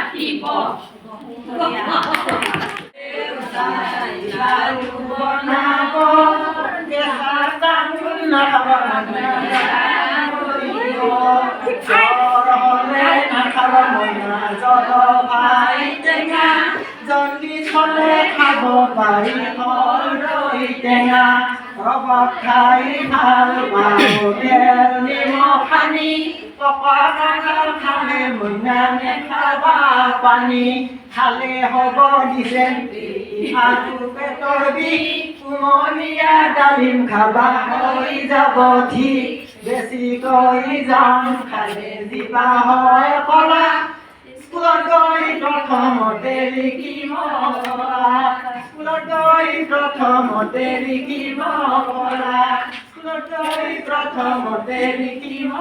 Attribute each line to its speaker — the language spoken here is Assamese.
Speaker 1: মাতিব
Speaker 2: বনাব কেঁচা তামোল নাখাব জ্বৰ হ'লে নাখাব মইনা জলফাই টেঙা জণ্ডিছ হ'লে খাব পাৰি দৈ টেঙা ৰবাব খাই ভাল পাওঁ তেল নিমখ সানি পকা কাঙাল খালে মইনা নেখাবা পানী খালে হ'ব ডিচেণ্ট্ৰি আৰু পেটৰ বিষ কুমলীয়া ডালিম খাবা হৈ যাব ঠিক বেছিকৈ জাম খালে জিভা হয় কলা স্কুলত গৈ প্ৰথমতে লিখিব স্কুলত গৈ প্ৰথমতে লিখিব স্কুলত গৈ প্ৰথমতে লিখিব